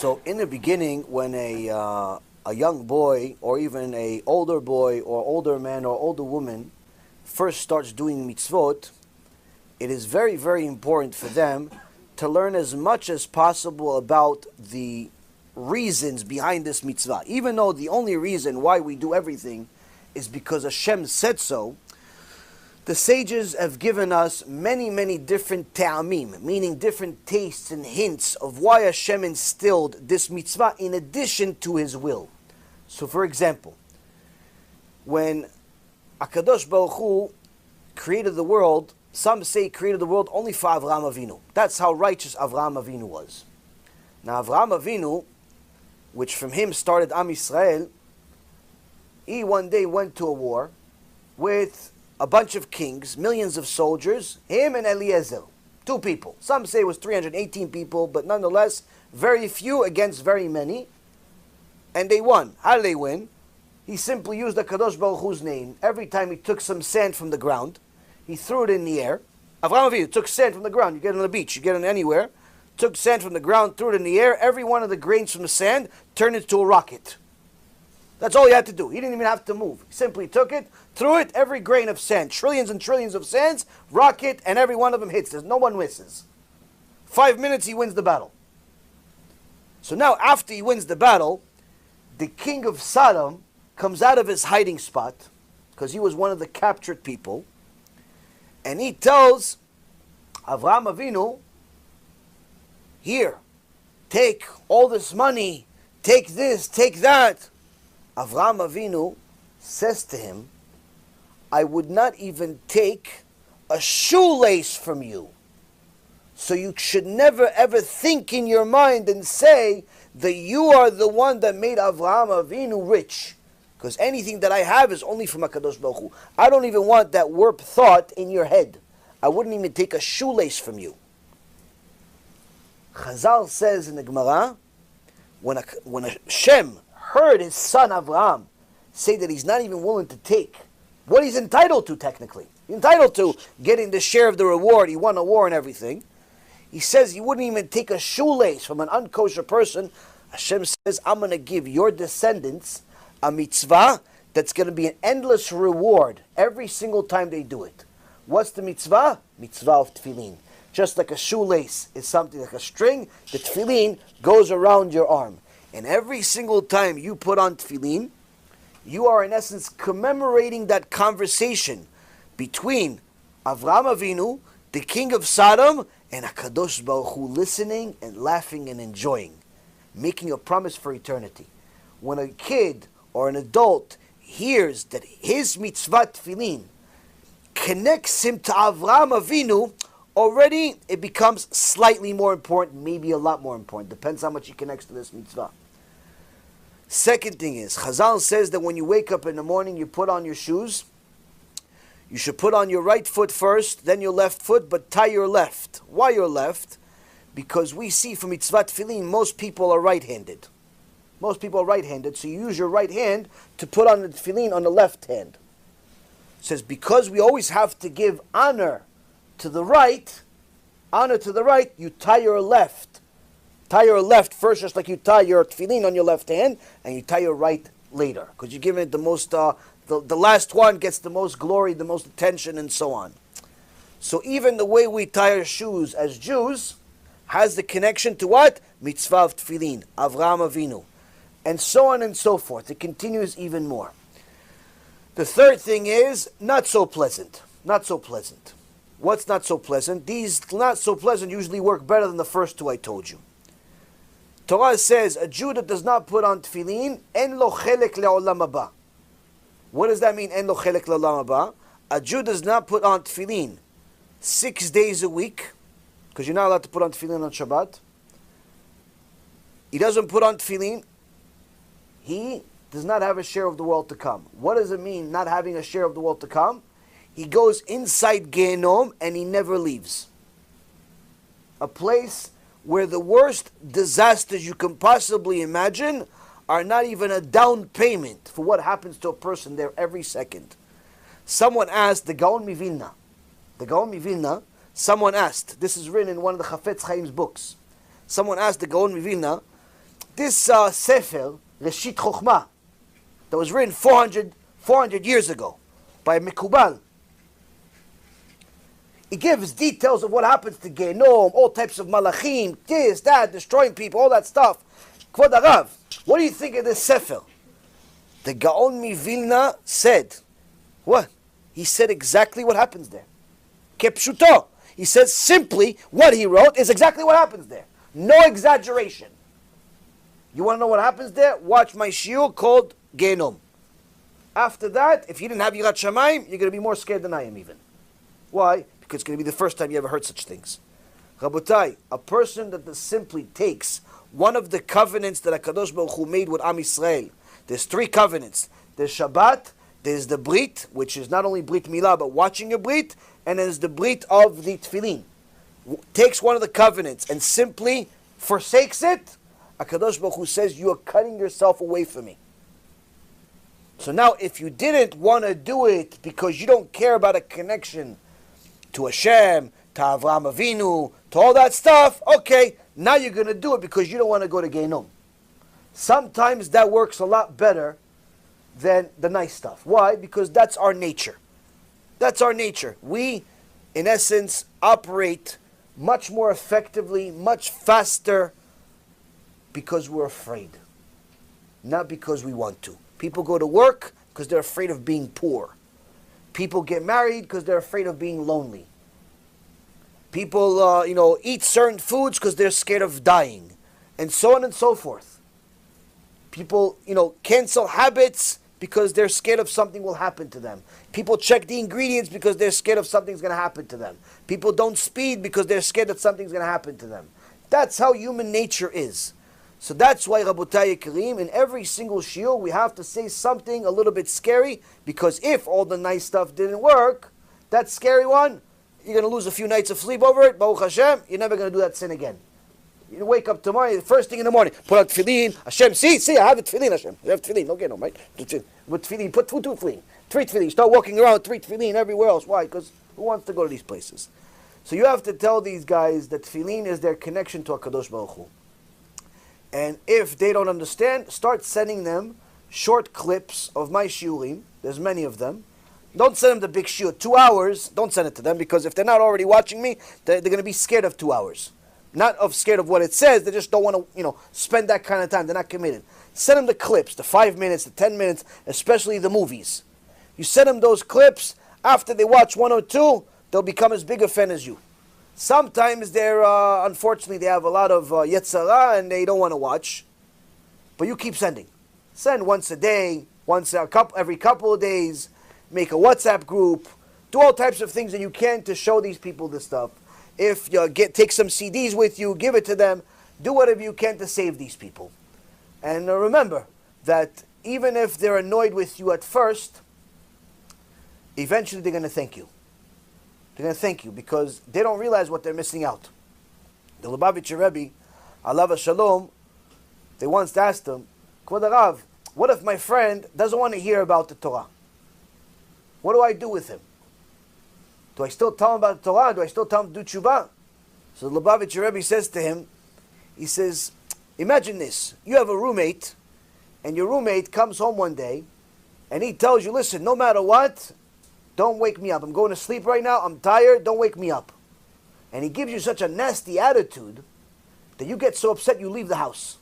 So in the beginning, when a young boy, or even a older boy, or older man, or older woman first starts doing mitzvot, it is very, very important for them to learn as much as possible about the reasons behind this mitzvah. Even though the only reason why we do everything is because Hashem said so, the sages have given us many, many different ta'amim, meaning different tastes and hints of why Hashem instilled this mitzvah in addition to His will. So for example, when HaKadosh Baruch Hu created the world, some say He created the world only for Avraham Avinu. That's how righteous Avraham Avinu was. Now Avraham Avinu, which from him started Am Yisrael, he one day went to a war with a bunch of kings, millions of soldiers, him and Eliezer, two people. Some say it was 318 people, but nonetheless, very few against very many. And they won. How did they win? He simply used the Kadosh Baruch Hu's name. Every time he took some sand from the ground, he threw it in the air. Avraham Avinu took sand from the ground. You get it on the beach, you get it anywhere. Took sand from the ground, threw it in the air. Every one of the grains from the sand turned into a rocket. That's all he had to do. He didn't even have to move. He simply took it, threw it, every grain of sand, trillions and trillions of sands, rocket, and every one of them hits. There's no one misses. 5 minutes, he wins the battle. So now, after he wins the battle, the king of Sodom comes out of his hiding spot, because he was one of the captured people, and he tells Avraham Avinu, here, take all this money, take this, take that. Avraham Avinu says to him, I would not even take a shoelace from you. So you should never ever think in your mind and say that you are the one that made Avraham Avinu rich. Because anything that I have is only from HaKadosh Baruch Hu. I don't even want that warped thought in your head. I wouldn't even take a shoelace from you. Chazal says in the Gemara, when Hashem heard his son Avraham say that he's not even willing to take what he's entitled to technically. He's entitled to getting the share of the reward. He won a war and everything. He says he wouldn't even take a shoelace from an unkosher person. Hashem says, I'm going to give your descendants a mitzvah that's going to be an endless reward every single time they do it. What's the mitzvah? Mitzvah of tefillin. Just like a shoelace is something like a string, the tefillin goes around your arm. And every single time you put on tefillin, you are in essence commemorating that conversation between Avraham Avinu, the king of Sodom, and HaKadosh Baruch Hu, listening and laughing and enjoying, making a promise for eternity. When a kid or an adult hears that his mitzvah tefillin connects him to Avraham Avinu, already it becomes slightly more important, maybe a lot more important. Depends how much he connects to this mitzvah. Second thing is, Chazal says that when you wake up in the morning, you put on your shoes. You should put on your right foot first, then your left foot, but tie your left. Why your left? Because we see from mitzvah tefillin, most people are right-handed. Most people are right-handed, so you use your right hand to put on the tefillin on the left hand. It says, because we always have to give honor to the right, you tie your left. Tie your left first, just like you tie your tefillin on your left hand, and you tie your right later, because you're giving it the most, the last one gets the most glory, the most attention, and so on. So even the way we tie our shoes as Jews has the connection to what? Mitzvah of tefillin, Avraham Avinu, and so on and so forth. It continues even more. The third thing is not so pleasant. Not so pleasant. What's not so pleasant? These not so pleasant usually work better than the first two I told you. Torah says a Jew that does not put on tefillin, en lo chelek le'olam haba. What does that mean, en lo chelek le'olam haba? A Jew does not put on tefillin 6 days a week, because you're not allowed to put on tefillin on Shabbat. He doesn't put on tefillin. He does not have a share of the world to come. What does it mean, not having a share of the world to come? He goes inside Gehenom and he never leaves. A place where the worst disasters you can possibly imagine are not even a down payment for what happens to a person there every second. Someone asked the Gaon Mivilna, someone asked, this is written in one of the Chafetz Chaim's books, someone asked the Gaon Mivilna, This Sefer, Reshit Chochmah, that was written 400 years ago by Mikubal, it gives details of what happens to Genom, all types of malachim, this, that, destroying people, all that stuff. Kvod Harav, what do you think of this Sefer? The Gaon Mivilna said, what? He said exactly what happens there. Kepshuto. He says simply what he wrote is exactly what happens there. No exaggeration. You want to know what happens there? Watch my shiur called Genom. After that, if you didn't have Yirat Shamayim, you're going to be more scared than I am even. Why? Because it's going to be the first time you ever heard such things. Rabotai, a person that simply takes one of the covenants that HaKadosh Baruch Hu made with Am Yisrael. There's 3 covenants. There's Shabbat, there's the Brit, which is not only Brit Milah, but watching a Brit, and there's the Brit of the Tefillin. Takes one of the covenants and simply forsakes it, HaKadosh Baruch Hu says, you are cutting yourself away from me. So now, if you didn't want to do it because you don't care about a connection to Hashem, to Avraham Avinu, to all that stuff, okay, now you're going to do it because you don't want to go to Gehinnom. Sometimes that works a lot better than the nice stuff. Why? Because that's our nature. That's our nature. We, in essence, operate much more effectively, much faster, because we're afraid, not because we want to. People go to work because they're afraid of being poor. People get married because they're afraid of being lonely. People, eat certain foods because they're scared of dying, and so on and so forth. People, cancel habits because they're scared of something will happen to them. People check the ingredients because they're scared of something's going to happen to them. People don't speed because they're scared that something's going to happen to them. That's how human nature is. So that's why, Rabotai Kareem, in every single shiur, we have to say something a little bit scary, because if all the nice stuff didn't work, that scary one, you're going to lose a few nights of sleep over it. Baruch Hashem, you're never going to do that sin again. You wake up tomorrow, the first thing in the morning, put out tefillin. Hashem, see, I have a tefillin, Hashem. You have tefillin, don't get no, right? With tefillin, put two tefillin, 3 tefillin. Start walking around 3 tefillin everywhere else. Why? Because who wants to go to these places? So you have to tell these guys that tefillin is their connection to HaKadosh Baruch Hu. And if they don't understand, start sending them short clips of my shiurim. There's many of them. Don't send them the big shiur, 2 hours. Don't send it to them, because if they're not already watching me, they're going to be scared of 2 hours. Not scared of what it says. They just don't want to, spend that kind of time. They're not committed. Send them the clips, the 5 minutes, the 10 minutes, especially the movies. You send them those clips. After they watch 1 or 2, they'll become as big a fan as you. Sometimes they're, unfortunately, they have a lot of yetzara and they don't want to watch. But you keep sending. Send once a day, every couple of days. Make a WhatsApp group. Do all types of things that you can to show these people this stuff. If you take some CDs with you, give it to them. Do whatever you can to save these people. And remember that even if they're annoyed with you at first, eventually they're going to thank you. They're going to thank you because they don't realize what they're missing out. The Lubavitcher Rebbe, Alav Shalom, they once asked him, Kvod Harav, what if my friend doesn't want to hear about the Torah? What do I do with him? Do I still tell him about the Torah? Do I still tell him to do tshuva? So the Lubavitcher Rebbe says to him, he says, imagine this. You have a roommate, and your roommate comes home one day, and he tells you, listen, no matter what, don't wake me up. I'm going to sleep right now. I'm tired. Don't wake me up. And he gives you such a nasty attitude that you get so upset you leave the house.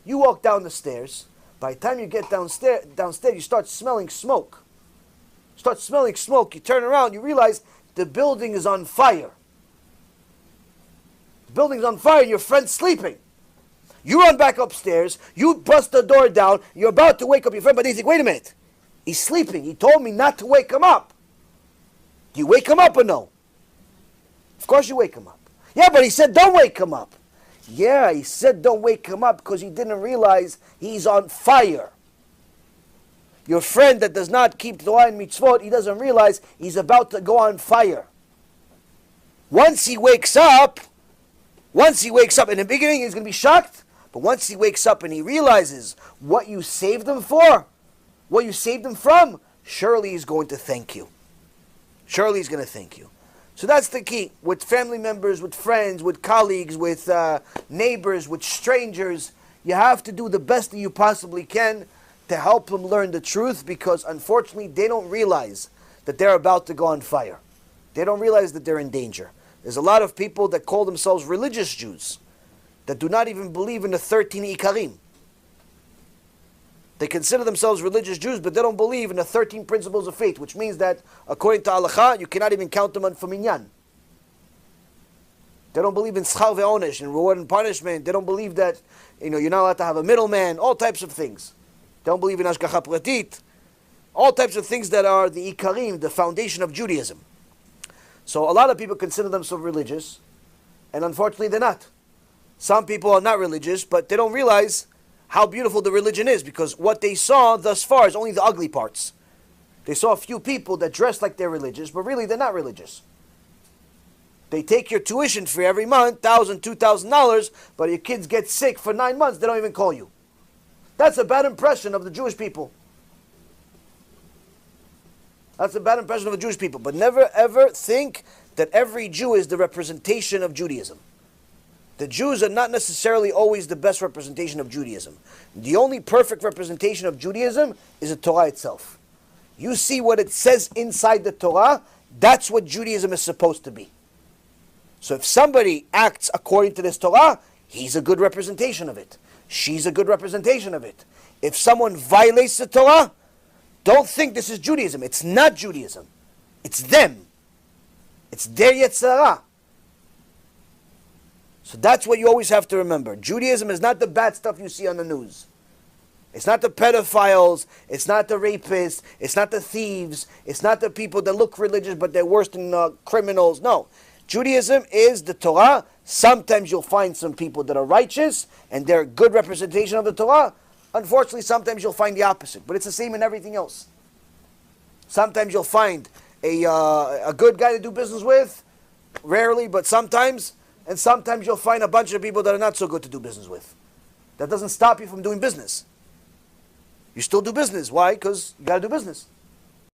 You walk down the stairs. By the time you get downstairs, you start smelling smoke. You turn around. You realize the building is on fire. The building's on fire. Your friend's sleeping. You run back upstairs. You bust the door down. You're about to wake up your friend, but you think, wait a minute. He's sleeping. He told me not to wake him up. Do you wake him up or no? Of course you wake him up. Yeah, but he said don't wake him up. Yeah, he said don't wake him up because he didn't realize he's on fire. Your friend that does not keep Torah and Mitzvot, he doesn't realize he's about to go on fire. Once he wakes up, in the beginning he's going to be shocked, but once he wakes up and he realizes what you saved him for, what you saved him from, surely he's going to thank you. Surely he's going to thank you. So that's the key. With family members, with friends, with colleagues, with neighbors, with strangers, You have to do the best that you possibly can to help them learn the truth, because unfortunately they don't realize that they're about to go on fire. They don't realize that they're in danger. There's a lot of people that call themselves religious Jews that do not even believe in the 13 Ikarim. They consider themselves religious Jews, but they don't believe in the 13 principles of faith, which means that according to Halacha, you cannot even count them on for minyan. They don't believe in schar ve'onesh, in reward and punishment. They don't believe that you're not allowed to have a middleman, all types of things. They don't believe in hashgacha pratit, all types of things that are the ikarim, the foundation of Judaism. So a lot of people consider themselves religious, and unfortunately they're not. Some people are not religious, but they don't realize how beautiful the religion is, because what they saw thus far is only the ugly parts. They saw a few people that dress like they're religious, but really they're not religious. They take your tuition fee every month, $1,000, $2,000, but your kids get sick for 9 months, they don't even call you. That's a bad impression of the Jewish people. That's a bad impression of the Jewish people. But never ever think that every Jew is the representation of Judaism. The Jews are not necessarily always the best representation of Judaism. The only perfect representation of Judaism is the Torah itself. You see what it says inside the Torah, that's what Judaism is supposed to be. So if somebody acts according to this Torah, he's a good representation of it. She's a good representation of it. If someone violates the Torah, don't think this is Judaism. It's not Judaism. It's them. It's their Yetzirah. So that's what you always have to remember. Judaism is not the bad stuff you see on the news. It's not the pedophiles. It's not the rapists. It's not the thieves. It's not the people that look religious but they're worse than criminals. No. Judaism is the Torah. Sometimes you'll find some people that are righteous and they're a good representation of the Torah. Unfortunately, sometimes you'll find the opposite. But it's the same in everything else. Sometimes you'll find a good guy to do business with. Rarely, but sometimes. And sometimes you'll find a bunch of people that are not so good to do business with. That doesn't stop you from doing business. You still do business. Why? Because you got to do business.